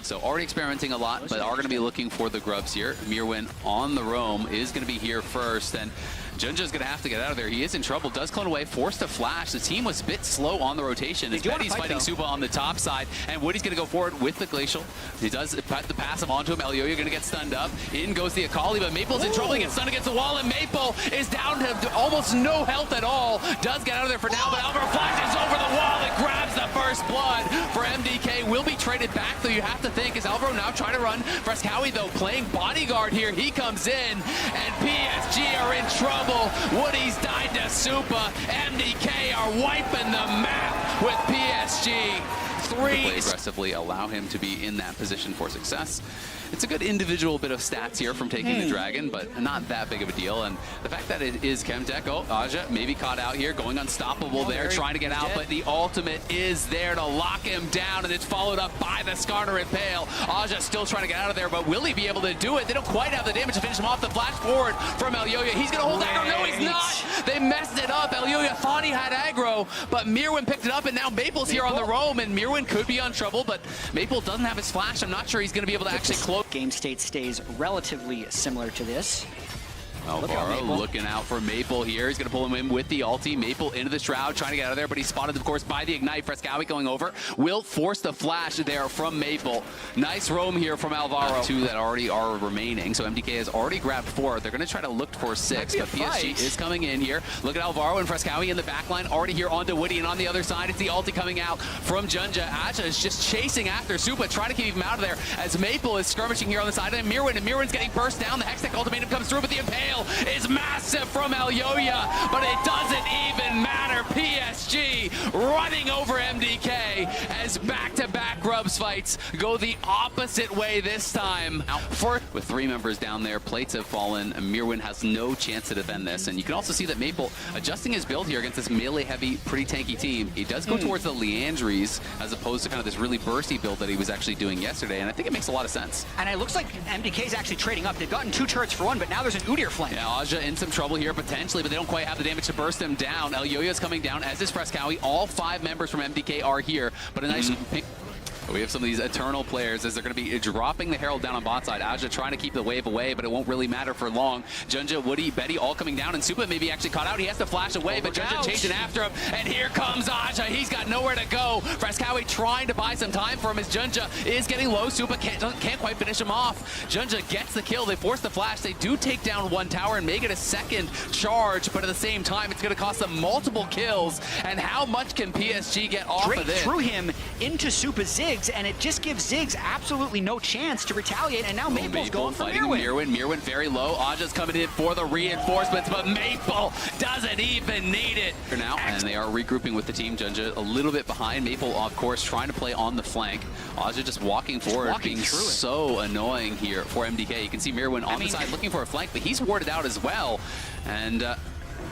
So already experimenting a lot, but are going to be looking for the grubs here. Mirwin on the roam is going to be here first, and Junja's going to have to get out of there. He is in trouble, does clone away, forced to flash. The team was a bit slow on the rotation as Betty's fighting Suba on the top side, and Woody's going to go forward with the Glacial. He does put the passive onto him. Elioya going to get stunned up. In goes the Akali, but Maple's in trouble. He gets stunned against the wall, and Maple is down to almost no health at all. Does get out of there for now, but Alvaro flashes over the wall and grabs the first blood for MDK. Will be traded back, though you have to think. Is Alvaro now trying to run? Frescowie, though, playing bodyguard here. He comes in, and PSG are in trouble. Woody's died to Supa. MDK are wiping the map with PSG. Play aggressively, allow him to be in that position for success. It's a good individual bit of stats here from taking the Dragon, but not that big of a deal. And the fact that it is Chemtech, Aja maybe caught out here, going unstoppable there, trying to get out, but the ultimate is there to lock him down, and it's followed up by the Skarner and Pale. Aja still trying to get out of there, but will he be able to do it? They don't quite have the damage to finish him off. The flash forward from Elioya. He's going to hold aggro. No, he's not. They messed it up. Elioya thought he had aggro, but Mirwin picked it up, and now Maple's here on the roam, and Mirwin could be on trouble, but Maple doesn't have his flash. I'm not sure he's going to be able to actually close. Game state stays relatively similar to this. Alvaro looking out for Maple here. He's going to pull him in with the ulti. Maple into the Shroud, trying to get out of there, but he's spotted, of course, by the Ignite. Frescowie going over. Will force the flash there from Maple. Nice roam here from Alvaro. Two that already are remaining, so MDK has already grabbed 4. They're going to try to look for 6, but PSG is coming in here. Look at Alvaro and Frescowie in the backline, already here onto Woody, and on the other side, it's the ulti coming out from Junja. Aja is just chasing after Supa, trying to keep him out of there, as Maple is skirmishing here on the side, and Mirwin's getting burst down. The Hextech ultimatum comes through, but the Impale is massive from Elioya, but it doesn't even matter. PSG running over MDK as back-to-back grubs fights go the opposite way this time. With 3 members down there, plates have fallen, and Mirwin has no chance to defend this, and you can also see that Maple adjusting his build here against this melee-heavy, pretty tanky team. He does go towards the Leandries as opposed to kind of this really bursty build that he was actually doing yesterday, and I think it makes a lot of sense. And it looks like MDK's actually trading up. They've gotten 2 turrets for 1, but now there's an Udyr flank. Yeah, Aja in some trouble here potentially, but they don't quite have the damage to burst them down. Elioya's coming down, as is Frescowie. All 5 members from MDK are here, but a nice pink. We have some of these Eternal players as they're going to be dropping the Herald down on bot side. Aja trying to keep the wave away, but it won't really matter for long. Junja, Woody, Betty all coming down, and Supa maybe actually caught out. He has to flash away, but Junja chasing after him, and here comes Aja. He's got nowhere to go. Frescowie trying to buy some time for him as Junja is getting low. Supa can't quite finish him off. Junja gets the kill. They force the flash. They do take down 1 tower and make it a second charge, but at the same time, it's going to cost them multiple kills. And how much can PSG get off of this? Threw him into Supa's Ziggs, and it just gives Ziggs absolutely no chance to retaliate, and now Maple's going for Mirwin. Mirwin very low. Aja's coming in for the reinforcements, but Maple doesn't even need it. Now, and they are regrouping with the team. Junja a little bit behind. Maple, of course, trying to play on the flank. Aja just walking forward, being so annoying here for MDK. You can see Mirwin on the side looking for a flank, but he's warded out as well. And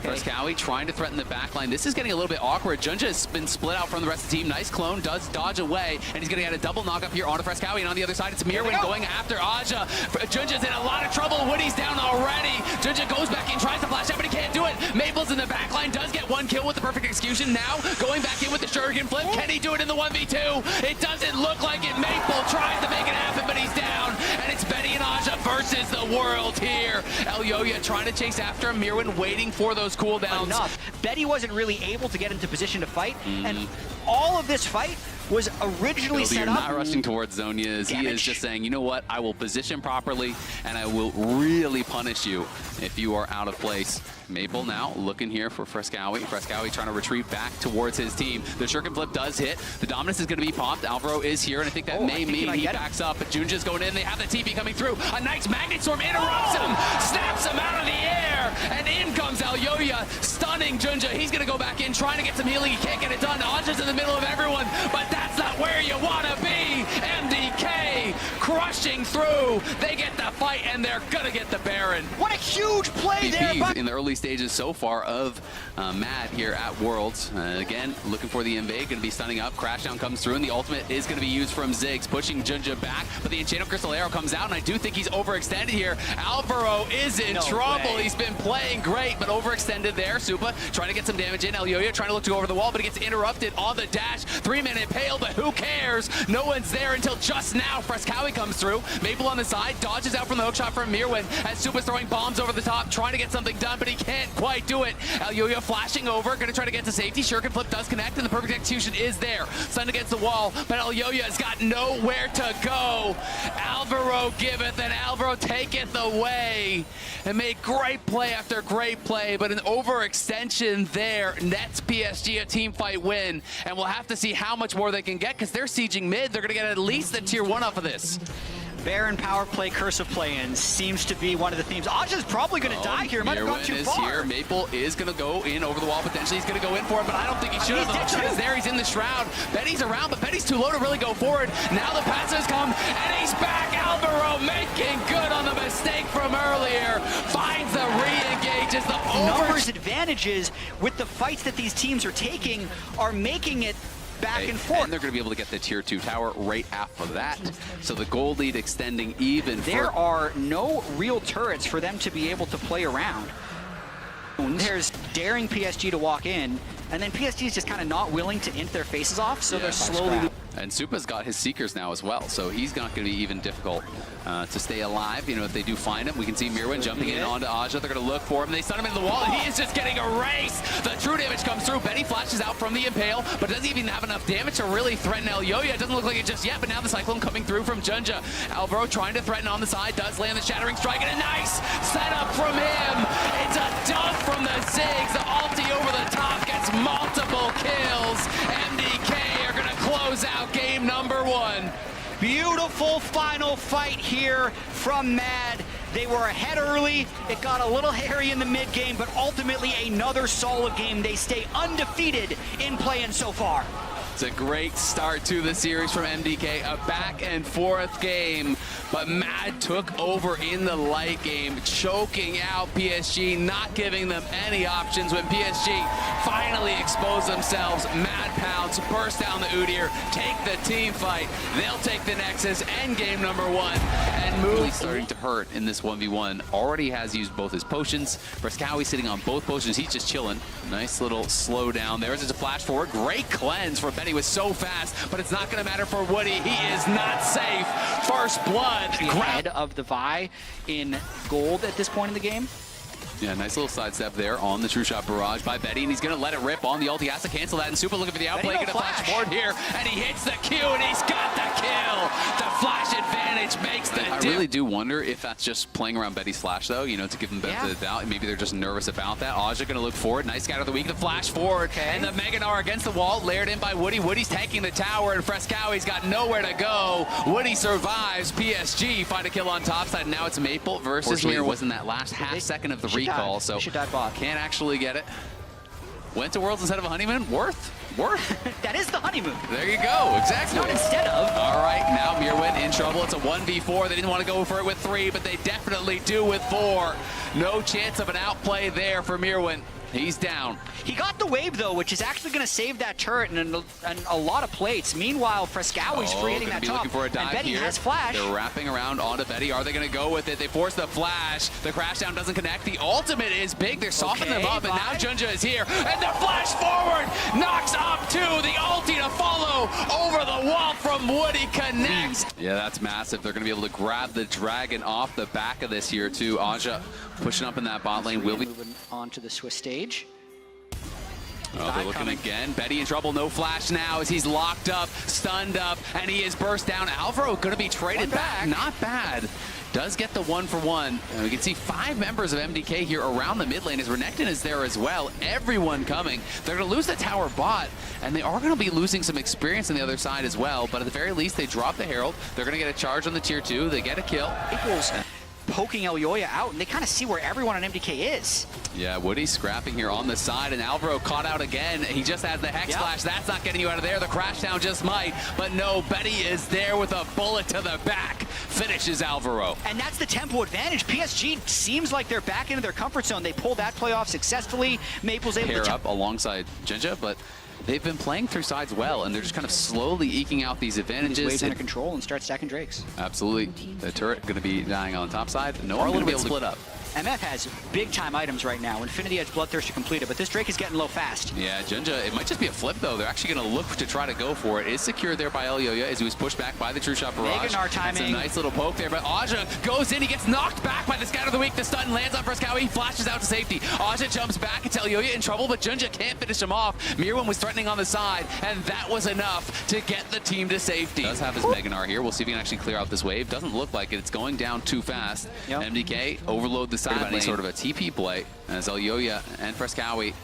Frescowie trying to threaten the backline. This is getting a little bit awkward. Junja has been split out from the rest of the team. Nice clone, does dodge away, and he's going to get a double knock up here onto Frescowie, and on the other side, it's Mirwin going after Aja. Junja's in a lot of trouble. Woody's down already. Junja goes back in, tries to flash out, but he can't do it. Maple's in the backline, does get 1 kill with the perfect execution. Now, going back in with the Shuriken flip. Can he do it in the 1v2? It doesn't look like it. Maple tries to make it happen, but he's down, and it's Betty and Aja versus the world here. Elioya trying to chase after him. Mirwin waiting for those cooldowns. Enough. Betty wasn't really able to get into position to fight, and all of this fight was originally set up. Not rushing towards Zonia's. He is just saying, you know what, I will position properly, and I will really punish you if you are out of place. Maple now looking here for Frescowie. Frescowie trying to retreat back towards his team. The Shuriken flip does hit. The Dominus is going to be popped. Alvaro is here, and I think that may mean he backs up. But Junja's going in. They have the TP coming through. A nice Magnet Storm interrupts him, snaps him out of the air, and in comes Elioya, stunning Junja. He's going to go back in, trying to get some healing. He can't get it done. Aja's in the middle of everyone, but that's not where you want to be. MDK crushing through. They get the the fight, and they're gonna get the Baron. What a huge play there! VPs in the early stages so far of Mad here at Worlds. Again, looking for the invade, gonna be stunning up. Crashdown comes through, and the ultimate is gonna be used from Ziggs, pushing Junja back, but the Enchanted Crystal Arrow comes out, and I do think he's overextended here. Alvaro is in trouble. He's been playing great, but overextended there. Supa trying to get some damage in. Elyoya trying to look to go over the wall, but he gets interrupted on the dash. 3-man impale, but who cares? No one's there until just now. Frescowi comes through. Maple on the side, dodges out from the hookshot from Mirwin as Supa's throwing bombs over the top, trying to get something done, but he can't quite do it. Elyoya flashing over, gonna try to get to safety. Shuriken flip does connect, and the perfect execution is there. Stunned against the wall, but Elyoya has got nowhere to go. Alvaro giveth, and Alvaro taketh away, and made great play after great play, but an overextension there nets PSG a team fight win, and we'll have to see how much more they can get, because they're sieging mid. They're gonna get at least the tier 1 off of this. Baron power play, cursive play-in seems to be one of the themes. Aja's probably going to die here. Might have gone too far. Here. Maple is going to go in over the wall. Potentially he's going to go in for it, but I don't think he should have. The hookshot is there. He's in the shroud. Betty's around, but Betty's too low to really go forward. Now the passes come, and he's back. Alvaro making good on the mistake from earlier. Finds the re-engage as the numbers advantages with the fights that these teams are taking are making it back and forth. And they're going to be able to get the tier 2 tower right after that. So the gold lead extending even There are no real turrets for them to be able to play around. There's daring PSG to walk in, and then PSG is just kind of not willing to int their faces off, so they're slowly... And Supa's got his Seekers now as well, so he's not going to be even difficult to stay alive. You know, if they do find him, we can see Mirwin jumping in onto Aja. They're going to look for him. They stun him into the wall, and he is just getting erased. The true damage comes through. Betty flashes out from the Impale, but doesn't even have enough damage to really threaten Elyoya. It doesn't look like it just yet, but now the Cyclone coming through from Junja. Alvaro trying to threaten on the side, does land the Shattering Strike, and a nice setup from him. It's a dunk from the Ziggs. The ulti over the top gets multiple kills. MDK are going to close out game number 1. Beautiful final fight here from Mad. They were ahead early. It got a little hairy in the mid game, but ultimately another solid game. They stay undefeated in play-in so far. It's a great start to the series from MDK, a back and forth game, but Mad took over in the late game, choking out PSG, not giving them any options. When PSG finally exposed themselves, Mad pounce, burst down the Udyr, take the team fight. They'll take the Nexus, end game number 1, and move. Really starting to hurt in this 1v1. Already has used both his potions. Frescowi sitting on both potions. He's just chilling. Nice little slow down. There's just a flash forward. Great cleanse for Betty. Was so fast, but it's not going to matter for Woody. He is not safe. First blood. Ahead of the Vi in gold at this point in the game. Yeah, nice little sidestep there on the True Shot Barrage by Betty, and he's going to let it rip on the ult. He has to cancel that, and Supa looking for the outplay. Going to flash forward here, and he hits the Q, and he's got the kill. The flash advantage makes the I really do wonder if that's just playing around Betty's flash, though, you know, to give them the benefit of the doubt. Maybe they're just nervous about that. Aja going to look forward. Nice scout of the week. The flash forward, and the Meganar against the wall, layered in by Woody. Woody's taking the tower, and Frescowi's got nowhere to go. Woody survives. PSG find a kill on top side. Now it's Maple versus Mir. Was in that last half second of the recall, so can't actually get it. Went to Worlds instead of a honeymoon. Worth. That is the honeymoon. There you go. Exactly. Not instead of. All right, now Mirwin in trouble. It's a 1v4. They didn't want to go for it with 3, but they definitely do with 4. No chance of an outplay there for Mirwin. He's down. He got the wave, though, which is actually going to save that turret and a lot of plates. Meanwhile, Frescowi's creating that top. For a dive and Betty here. has flash. They're wrapping around onto Betty. Are they going to go with it? They force the flash. The crashdown doesn't connect. The ultimate is big. They're softening them up, and now Junja is here. And the flash forward knocks up 2. The ulti to follow over the wall from Woody connects. Yeah, that's massive. They're going to be able to grab the dragon off the back of this here, too. Aja pushing up in that bot lane. Will be moving onto the Swiss stage. Oh, they're looking again. Betty in trouble. No flash now as he's locked up, stunned up, and he is burst down. Alvaro going to be traded back. Not bad. Does get the 1-for-1. We can see 5 members of MDK here around the mid lane as Renekton is there as well. Everyone coming. They're going to lose the tower bot, and they are going to be losing some experience on the other side as well. But at the very least, they drop the Herald. They're going to get a charge on the tier 2. They get a kill. Equals poking Elyoya out, and they kind of see where everyone on MDK is. Yeah, Woody scrapping here on the side, and Alvaro caught out again. He just has the Hex Flash. That's not getting you out of there. The crash down just might, but no, Betty is there with a bullet to the back. Finishes Alvaro. And that's the tempo advantage. PSG seems like they're back into their comfort zone. They pulled that play off successfully. Maple's able Pair to up alongside Jinja, but they've been playing through sides well, and they're just kind of slowly eking out these advantages. Waves under control and start stacking Drakes. Absolutely. The turret going to be dying on the top side. No one going to be able to split up. MF has big-time items right now. Infinity Edge, Bloodthirster completed, but this Drake is getting low fast. Yeah, Jinja, it might just be a flip, though. They're actually going to look to try to go for it. It's secured there by Elyoya as he was pushed back by the True Shot Barrage. Meganar timing. It's a nice little poke there, but Aja goes in. He gets knocked back by the Scout of the Week. The stun lands on Frescowi. He flashes out to safety. Aja jumps back. It's Elyoya in trouble, but Jinja can't finish him off. Mirwin was threatening on the side, and that was enough to get the team to safety. Does have his Meganar here. We'll see if he can actually clear out this wave. Doesn't look like it. It's going down too fast. Yep. MDK overload the side lane. Sort of a TP play as Elyoya and Frescowi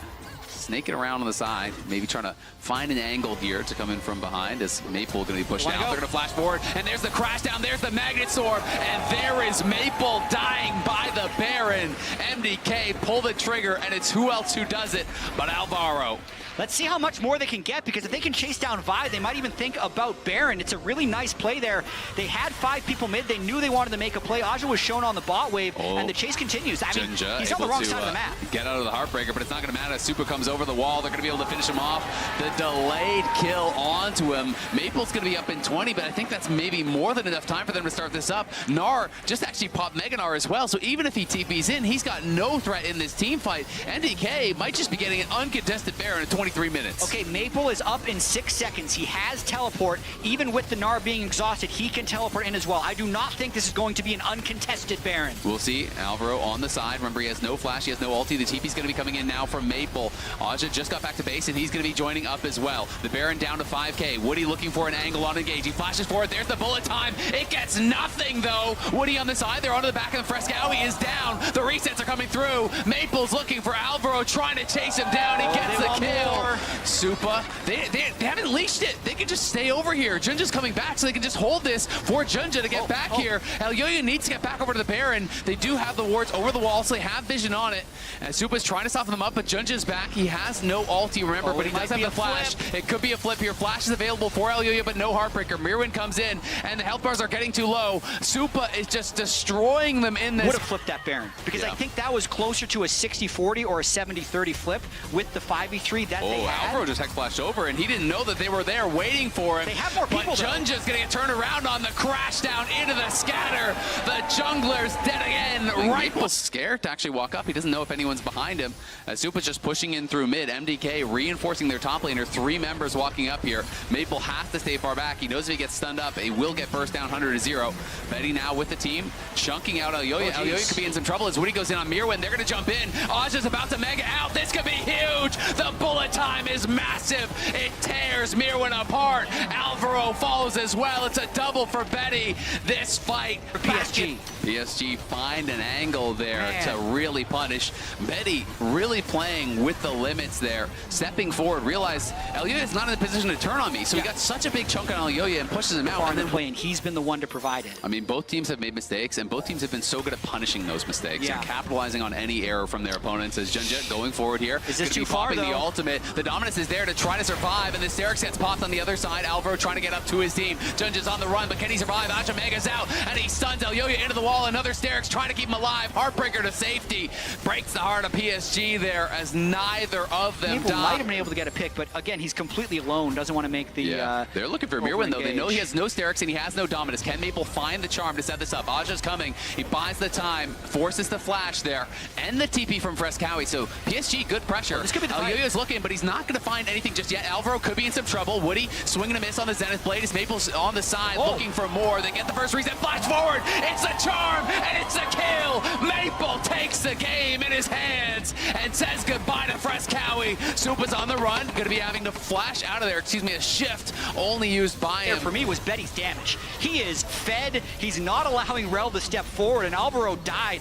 snaking around on the side, maybe trying to find an angle here to come in from behind as Maple going to be pushed out. They're going to flash forward, and there's the crash down, there's the Magnet Sword, and there is Maple dying by the Baron. MDK pull the trigger, and it's who else who does it but Alvaro. Let's see how much more they can get, because if they can chase down Vi, they might even think about Baron. It's a really nice play there. They had 5 people mid. They knew they wanted to make a play. Aja was shown on the bot wave, and the chase continues. I mean, he's on the wrong side of the map. Get out of the Heartbreaker, but it's not going to matter. Super comes over the wall. They're going to be able to finish him off. The delayed kill onto him. Maple's going to be up in 20, but I think that's maybe more than enough time for them to start this up. Gnar just actually popped Meganar as well, so even if he TP's in, he's got no threat in this team fight. MDK might just be getting an uncontested Baron in 23 minutes. Okay, Maple is up in 6 seconds. He has teleport. Even with the Gnar being exhausted, he can teleport in as well. I do not think this is going to be an uncontested Baron. We'll see. Alvaro on the side. Remember, he has no flash. He has no ulti. The TP's going to be coming in now from Maple. Aja just got back to base, and he's going to be joining up as well. The Baron down to 5K. Woody looking for an angle on engage. He flashes forward. There's the bullet time. It gets nothing, though. Woody on the side. They're onto the back of the Frescowi is down. The resets are coming through. Maple's looking for Alvaro, trying to chase him down. He gets the kill. Supa, they haven't leashed it. They can just stay over here. Junja's coming back, so they can just hold this for Junja to get back here. Elyoya needs to get back over to the Baron. They do have the wards over the wall, so they have vision on it. And Supa's trying to soften them up, but Junja's back. He has no ulti, remember, but he does have the flash. It could be a flip here. Flash is available for Elyoya, but no Heartbreaker. Mirwin comes in, and the health bars are getting too low. Supa is just destroying them in this. Would have flipped that Baron, because I think that was closer to a 60-40 or a 70-30 flip with the 5v3 that they had. Alvaro just heck flashed over, and he didn't know that they were there waiting for him. They have more people, but Junja's going to get turned around on the crash down into the scatter. The jungler's dead again. Maple's scared to actually walk up. He doesn't know if anyone's behind him. Supa's just pushing in through mid. MDK reinforcing their top laner. 3 members walking up here. Maple has to stay far back. He knows if he gets stunned up, he will get burst down 100-0. Betty now with the team, chunking out Elyoya. Elyoya could be in some trouble as Woody goes in on Mirwin. They're going to jump in. Aja's about to mega out. This could be huge. The bullet time is massive. It tears Mirwin apart. Alvaro falls as well. It's a double for Betty. This fight for PSG. PSG find an angle there to really punish. Betty really playing with the limits there. Stepping forward, realized Elyoya is not in a position to turn on me. So he got such a big chunk on Elyoya and pushes him out. And then playing, he's been the one to provide it. I mean, both teams have made mistakes, and both teams have been so good at punishing those mistakes and capitalizing on any error from their opponents. As Junja going forward here, is this too far, though? The ultimate. The dominance is there to try to survive, and the Sterix gets popped on the other side. Alvaro trying to get up to his team. Junja's on the run, but can he survive? Aja Mega's out, and he stuns Elyoya into the wall. Another Sterix trying to keep him alive. Heartbreaker to safety. Breaks the heart of PSG there as neither of them die. Might have been able to get a pick, but again, he's completely alone. Doesn't want to make the... They're looking for Mirwin, though. They know he has no Sterix and he has no dominance. Can Maple find the charm to set this up? Aja's coming. He buys the time, forces the flash there, and the TP from Frescowi. So PSG, good pressure. This could be the Elyoya's looking, but he's not going to find anything just yet. Alvaro could be in some trouble. Woody swinging a miss on the Zenith Blade as Maple's on the side looking for more. They get the first reset, flash forward. It's a charm, and it's a kill. Maple takes the game in his hands and says goodbye to Frescowi. Supa's on the run, going to be having to flash out of there. Excuse me, a shift only used by him. For me was Betty's damage. He is fed. He's not allowing Rel to step forward, and Alvaro died.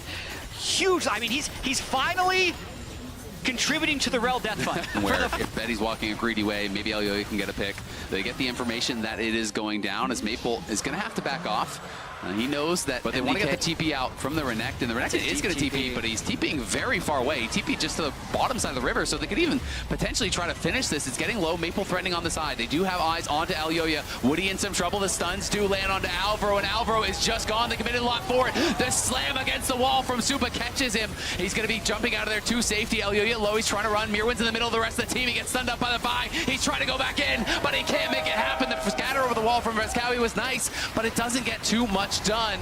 Huge. I mean, he's finally contributing to the Rel death fund. Where if Betty's walking a greedy way, maybe Elyoya can get a pick. They get the information that it is going down as Maple is going to have to back off. He knows that, but they want to get the TP out from the Renekton. The Renekton is going to TP, but he's TPing very far away. He TP'd just to the bottom side of the river, so they could even potentially try to finish this. It's getting low. Maple threatening on the side. They do have eyes onto Elyoya. Woody in some trouble. The stuns do land onto Alvaro, and Alvaro is just gone. They committed lock for it. The slam against the wall from Supa catches him. He's going to be jumping out of there to safety. Elyoya low. He's trying to run. Mirwin's in the middle of the rest of the team. He gets stunned up by the Vi. He's trying to go back in, but he can't make it happen. The scatter over the wall from Veskawi was nice, but it doesn't get too much done.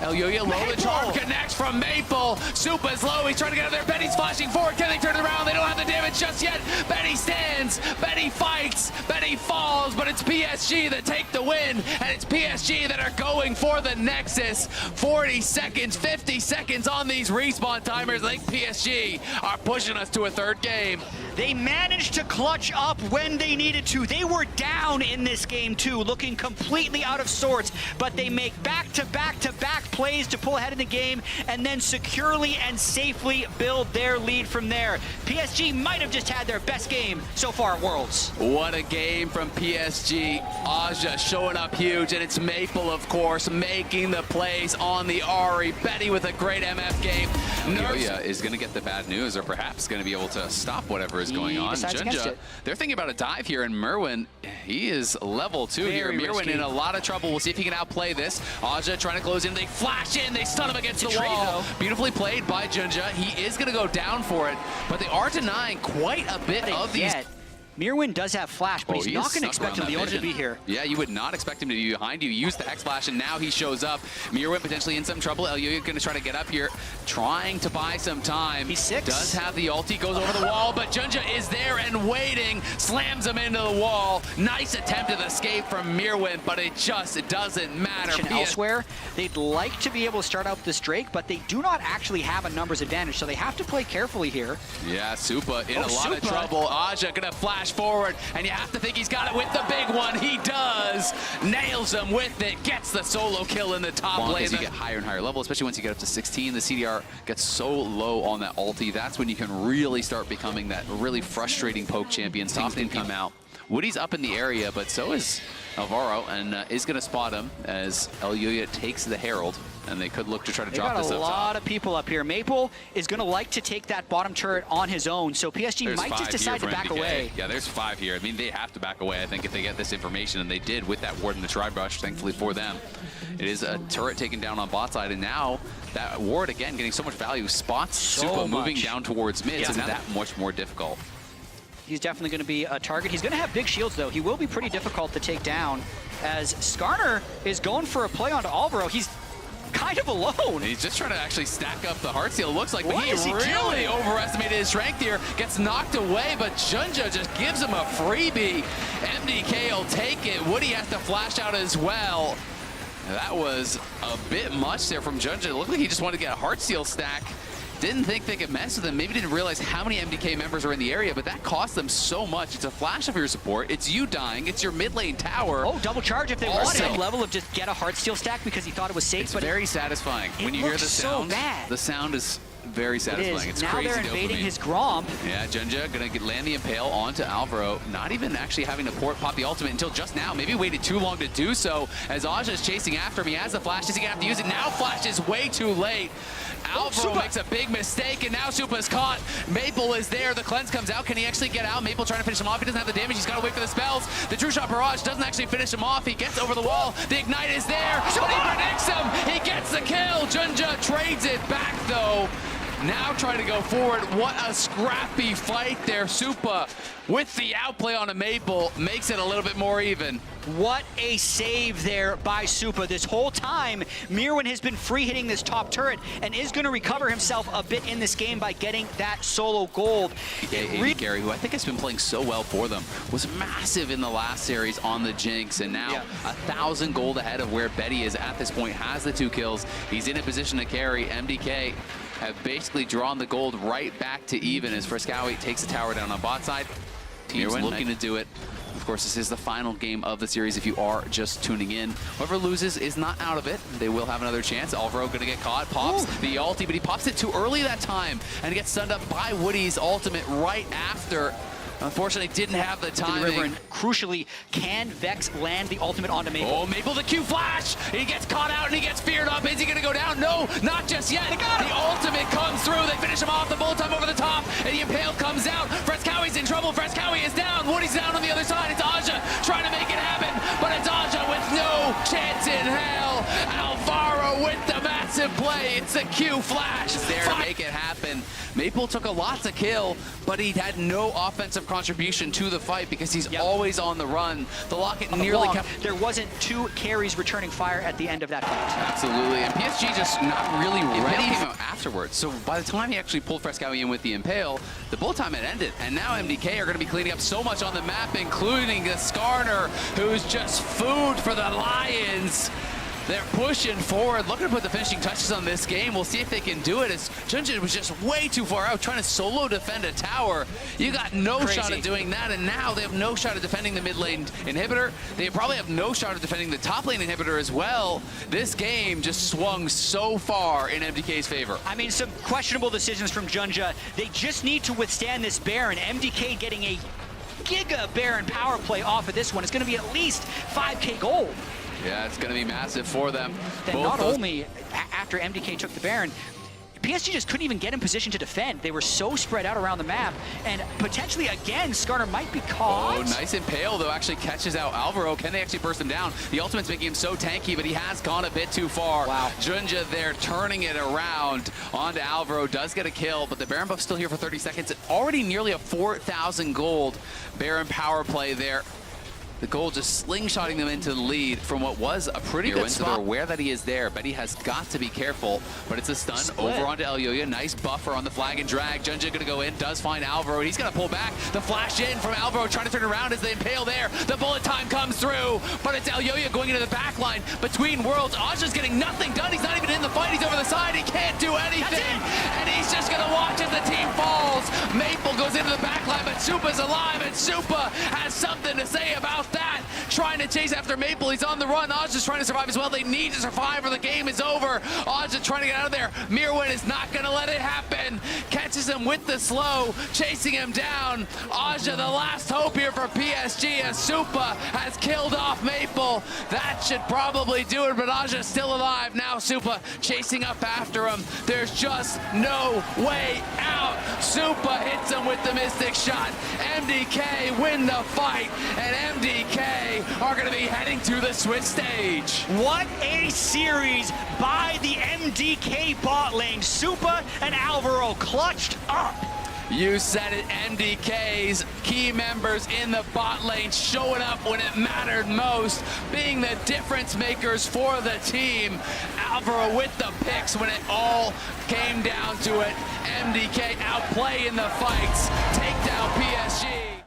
Elyoya low, the charm connects from Maple. Supa's low, he's trying to get out there. Benny's flashing forward. Can they turn it around? They don't have the damage just yet. Benny stands, Benny fights, Benny falls, but it's PSG that take the win, and it's PSG that are going for the Nexus. 40 seconds, 50 seconds on these respawn timers. I think PSG are pushing us to a third game. They managed to clutch up when they needed to. They were down in this game too, looking completely out of sorts, but they make back-to-back-to-back plays to pull ahead in the game and then securely and safely build their lead from there. PSG might have just had their best game so far at Worlds. What a game from PSG. Aja showing up huge, and it's Maple, of course, making the plays on the Ahri. Betty with a great MF game. Elyoya is going to get the bad news, or perhaps going to be able to stop whatever is going on. Junja, they're thinking about a dive here, and Mirwin, he is level 2 here. Mirwin in a lot of trouble. We'll see if he can outplay this. Aja trying to close in. They flash in. They stun him against the wall. Beautifully played by Junja. He is going to go down for it, but they are denying quite a bit of these. Mirwin does have flash, but he's not going to expect him to be here. Yeah, you would not expect him to be behind you. Use the X flash, and now he shows up. Mirwin potentially in some trouble. Elyoya going to try to get up here, trying to buy some time. He's 6. Does have the ulti, goes over the wall, but Junja is there and waiting. Slams him into the wall. Nice attempt at escape from Mirwin, but it doesn't matter. Elsewhere, they'd like to be able to start out this Drake, but they do not actually have a numbers advantage, so they have to play carefully here. Yeah, Supa in a lot of trouble. Aja going to flash forward, and you have to think he's got it with the big one. He does. Nails him with it. Gets the solo kill in the top lane. As you get higher and higher level, especially once you get up to 16, the CDR gets so low on that ulti. That's when you can really start becoming that really frustrating poke champion. Things can come out. Woody's up in the area, but so is Alvaro, and is going to spot him as Elyoya takes the Herald, and they could look to try to drop this up top. Got a lot of people up here. Maple is going to like to take that bottom turret on his own, so PSG might just decide to back away. Yeah, there's 5 here. I mean, they have to back away, I think, if they get this information, and they did with that ward in the Tri-Brush, thankfully for them. It is a turret taken down on bot side, and now that ward, again, getting so much value, spots Supa moving down towards mid, so that much more difficult. He's definitely going to be a target. He's going to have big shields, though. He will be pretty difficult to take down, as Skarner is going for a play onto Alvaro. He's kind of alone. He's just trying to actually stack up the heart seal, it looks like, but he really overestimated his strength here. Gets knocked away, but Junja just gives him a freebie. MDK will take it. Woody has to flash out as well. That was a bit much there from Junja. It looked like he just wanted to get a heart seal stack. Didn't think they could mess with them. Maybe didn't realize how many MDK members are in the area, but that cost them so much. It's a flash of your support. It's you dying. It's your mid lane tower. Oh, double charge if they want it. Level of just get a heartsteal stack because he thought it was safe. It's very satisfying. When you hear the sound, the sound is very satisfying. It's now crazy. They're invading his Gromp. Yeah, Junja gonna land the Impale onto Alvaro. Not even actually having to pop the ultimate until just now. Maybe waited too long to do so. As Aja's chasing after him, he has the flash. Is he gonna have to use it? Now flash is way too late. Alvaro makes a big mistake, and now Supa's caught. Maple is there. The cleanse comes out. Can he actually get out? Maple trying to finish him off. He doesn't have the damage. He's got to wait for the spells. The True Shot Barrage doesn't actually finish him off. He gets over the wall. The Ignite is there, but he predicts him. He gets the kill. Junja trades it back, though. Now trying to go forward. What a scrappy fight there. Supa, with the outplay on a Maple, makes it a little bit more even. What a save there by Supa. This whole time, Mirwin has been free hitting this top turret and is going to recover himself a bit in this game by getting that solo gold. Gary, who I think has been playing so well for them, was massive in the last series on the Jinx, and now 1,000 gold ahead of where Betty is at this point, has the 2 kills. He's in a position to carry. MDK have basically drawn the gold right back to even as Veskawi takes the tower down on bot side. Team's looking to do it. Of course, this is the final game of the series if you are just tuning in. Whoever loses is not out of it. They will have another chance. Alvaro gonna get caught, pops the ulti, but he pops it too early that time and gets stunned up by Woody's ultimate right after. Unfortunately, didn't have the timing. And crucially, can Vex land the ultimate onto Maple? Oh, Maple the Q flash! He gets caught out and he gets feared up. Is he gonna go down? No, not just yet. The ultimate comes through. They finish him off. The bullet time over the top, and the Impale comes out. Frescowy's in trouble. Frescowy is down. Woody's down on the other side. It's Aja trying to make it happen, but it's Aja with no chance in hell. Alvaro with the massive play. It's the Q flash there to make it happen. Maple took a lot to kill, but he had no offensive contribution to the fight because he's always on the run. The Locket nearly kept... There wasn't 2 carries returning fire at the end of that fight. Absolutely, and PSG just not really ready afterwards. So by the time he actually pulled Frescowy in with the Impale, the bullet time had ended, and now MDK are going to be cleaning up so much on the map, including the Skarner, who's just food for the Lions. They're pushing forward, looking to put the finishing touches on this game. We'll see if they can do it, as Junjin was just way too far out trying to solo defend a tower. You got no shot at doing that, and now they have no shot at defending the mid lane inhibitor. They probably have no shot at defending the top lane inhibitor as well. This game just swung so far in MDK's favor. I mean, some questionable decisions from Junja. They just need to withstand this Baron. MDK getting a giga Baron power play off of this one is going to be at least 5K gold. Yeah, it's going to be massive for them. And not only after MDK took the Baron, PSG just couldn't even get in position to defend. They were so spread out around the map, and potentially, again, Skarner might be caught. Oh, nice Impale, though, actually catches out Alvaro. Can they actually burst him down? The ultimate's making him so tanky, but he has gone a bit too far. Wow. Junja there turning it around onto Alvaro, does get a kill, but the Baron buff's still here for 30 seconds. Already nearly a 4,000 gold Baron power play there. The goal just slingshotting them into the lead from what was a pretty good spot. So they're aware that he is there. Betty has got to be careful, but it's a stun over onto Elyoya. Nice buffer on the flag and drag. Junja gonna go in, does find Alvaro, and he's gonna pull back. The flash in from Alvaro, trying to turn around as they Impale there. The bullet time comes through, but it's Elyoya going into the back line between worlds. Aja's getting nothing done. He's not even in the fight. He's over the side. He can't do anything. And he's just gonna watch as the team falls. Maple goes into the back line, but Supa's alive, and Supa has something to say about that. Trying to chase after Maple. He's on the run. Aja's trying to survive as well. They need to survive or the game is over. Aja trying to get out of there. Mirwin is not going to let it happen. Catches him with the slow, chasing him down. Aja, the last hope here for PSG, as Supa has killed off Maple. That should probably do it, but Aja's still alive. Now Supa chasing up after him. There's just no way out. Supa hits him with the Mystic shot. MDK win the fight, and MDK are going to be heading to the Swiss stage. What a series by the MDK bot lane. Supa and Alvaro clutched up. You said it, MDK's key members in the bot lane showing up when it mattered most, being the difference makers for the team. Alvaro with the picks when it all came down to it. MDK outplaying the fights, take down PSG.